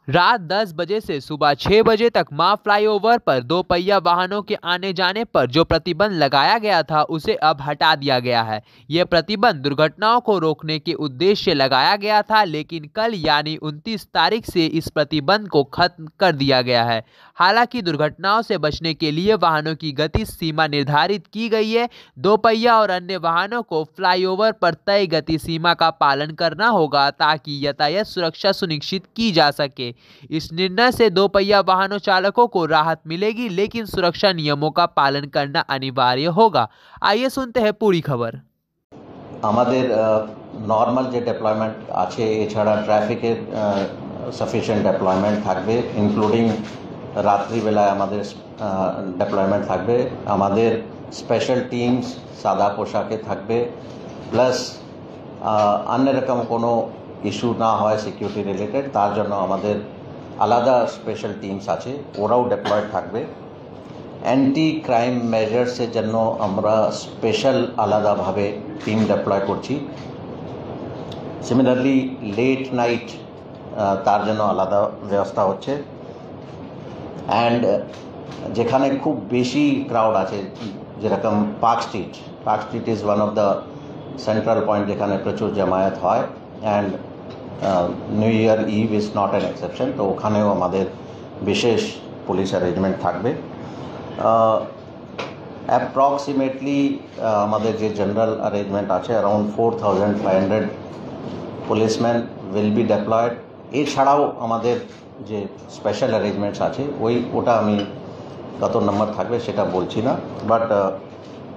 रात 10 बजे से सुबह 6 बजे तक मां फ्लाईओवर पर दोपहिया वाहनों के आने जाने पर जो प्रतिबंध लगाया गया था उसे अब हटा दिया गया है। यह प्रतिबंध दुर्घटनाओं को रोकने के उद्देश्य से लगाया गया था, लेकिन कल यानी 29 तारीख से इस प्रतिबंध को खत्म कर दिया गया है। हालांकि दुर्घटनाओं से बचने के लिए वाहनों की गति सीमा निर्धारित की गई है। दोपहिया और अन्य वाहनों को फ्लाईओवर पर तय गति सीमा का पालन करना होगा ताकि यातायात सुरक्षा सुनिश्चित की जा सके। इस निर्णय से दोपहिया वाहनों चालकों को राहत मिलेगी, लेकिन सुरक्षा नियमों का पालन करना अनिवार्य होगा। आइए सुनते हैं पूरी खबर। আমাদের নর্মাল যে ডেপ্লয়মেন্ট আছে, এছাড়া ট্রাফিকের সাফিসিয়েন্ট ডেপ্লয়মেন্ট থাকবে, ইনক্লুডিং রাত্রিবেলায় আমাদের ডেপ্লয়মেন্ট থাকবে। আমাদের স্পেশাল টিমস সাদা পোশাকে থাকবে, প্লাস অন্যরকম কোনো ইস্যু না হয় সিকিউরিটি রিলেটেড, তার জন্য আমাদের আলাদা স্পেশাল টিমস আছে, ওরাও ডেপ্লয়েড থাকবে। অ্যান্টি ক্রাইম মেজার্সের জন্য আমরা স্পেশাল আলাদাভাবে টিম ডেপ্লয় করছি। সিমিলারলি লেট নাইট তার জন্য আলাদা ব্যবস্থা হচ্ছে। অ্যান্ড যেখানে খুব বেশি ক্রাউড আছে, যেরকম Park Street is one of the central point যেখানে প্রচুর জামায়াত হয়, and new year eve is not an exception. তো ওখানেও আমাদের বিশেষ পুলিশ অ্যারেঞ্জমেন্ট থাকবে। অ্যাপ্রক্সিমেটলি আমাদের যে জেনারেল অ্যারেঞ্জমেন্ট আছে, around 4500 policeman will be deployed. এছাড়াও আমাদের যে স্পেশাল অ্যারেঞ্জমেন্টস আছে ওটা আমি কত নম্বর থাকবে সেটা বলছি না, but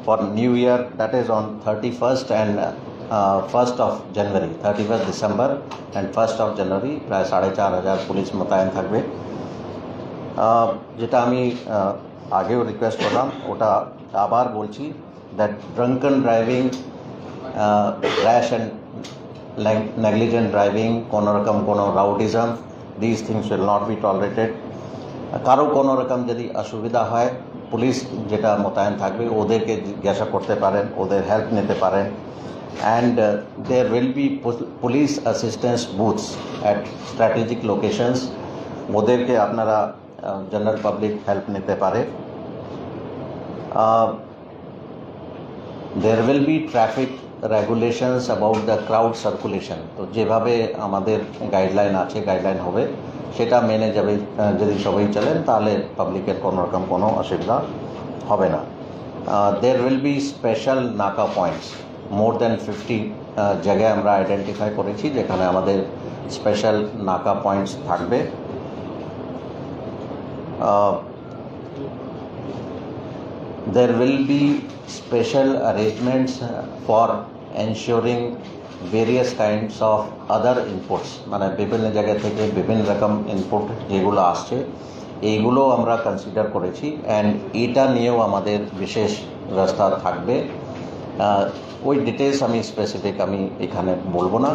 for new year that is on 31st and 1st of January, 31st December and 1st of January প্রায় 4500 পুলিশ মোতায়েন থাকবে। যেটা আমি আগেও রিকোয়েস্ট করলাম ওটা আবার বলছি, that drunken driving, rash and negligent driving, কোনো রকম কোনো rowdyism, this things will not be tolerated. কারো কোনো রকম যদি অসুবিধা হয়, পুলিশ যেটা মোতায়েন থাকবে ওদেরকে জিজ্ঞাসা করতে পারেন, ওদের হেল্প নিতে পারেন। And there will be police assistance booths at strategic locations, ওদেরকে আপনারা জেনারেল পাবলিক হেল্প নিতে পারে। There will be traffic regulations about the crowd circulation. তো যেভাবে আমাদের গাইডলাইন আছে, গাইডলাইন হবে, সেটা মেনে যাবে যদি সবাই চলেন, তাহলে পাবলিকের কোনো রকম কোনো অসুবিধা হবে না। দেয়ার উইল বি স্পেশাল নাকা পয়েন্টস, মোর দ্যান 50 জায়গায় আমরা আইডেন্টিফাই করেছি যেখানে আমাদের স্পেশাল নাকা পয়েন্টস থাকবে। There will be special arrangements for ensuring various kinds of other inputs, মানে বিভিন্ন জায়গা থেকে বিভিন্ন রকম ইনপুট যেগুলো আসছে এইগুলো আমরা কনসিডার করেছি, অ্যান্ড এটা নিয়েও আমাদের বিশেষ ব্যবস্থা থাকবে। ওই ডিটেলস আমি স্পেসিফিক আমি এখানে বলবো না।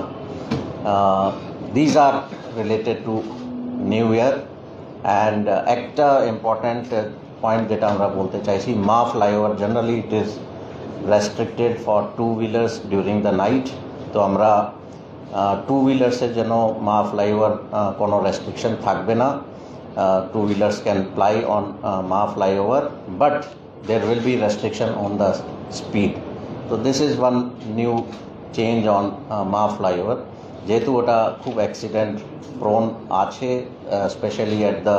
These are related to new year. And একটা ইম্পর্ট্যান্ট পয়েন্ট যেটা আমরা বলতে চাইছি, Maa flyover generally it is restricted for two wheelers during the night. তো আমরা টু হুইলার্সের জন্য মা ফ্লাইওভার কোনো রেস্ট্রিকশন থাকবে না। Two wheelers can fly on Maa flyover, but there will be restriction on the speed. তো this is one new change on Maa flyover. যেহেতু ওটা খুব অ্যাক্সিডেন্ট প্রোন আছে, স্পেশালি অ্যাট দ্য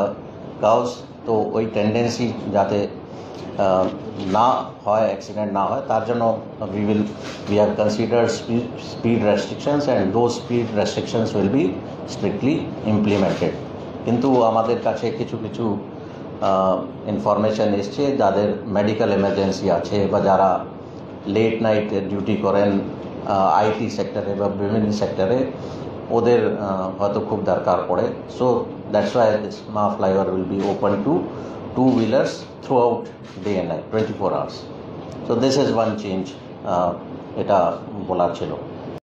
কার্ভস, তো ওই টেন্ডেন্সি যাতে না হয়, অ্যাক্সিডেন্ট না হয়, তার জন্য we have considered speed restrictions, and those speed restrictions will be strictly implemented. কিন্তু আমাদের কাছে কিছু কিছু ইনফরমেশন এসছে যাদের মেডিকেল এমার্জেন্সি আছে বা যারা লেট নাইট ডিউটি করেন আইটি সেক্টরে বা বিভিন্ন সেক্টরে, ওদের হয়তো খুব দরকার পড়ে। So that's why this Maa flyover will be open to two wheelers throughout day and night 24 hours. So this is one change এটা বলার ছিল।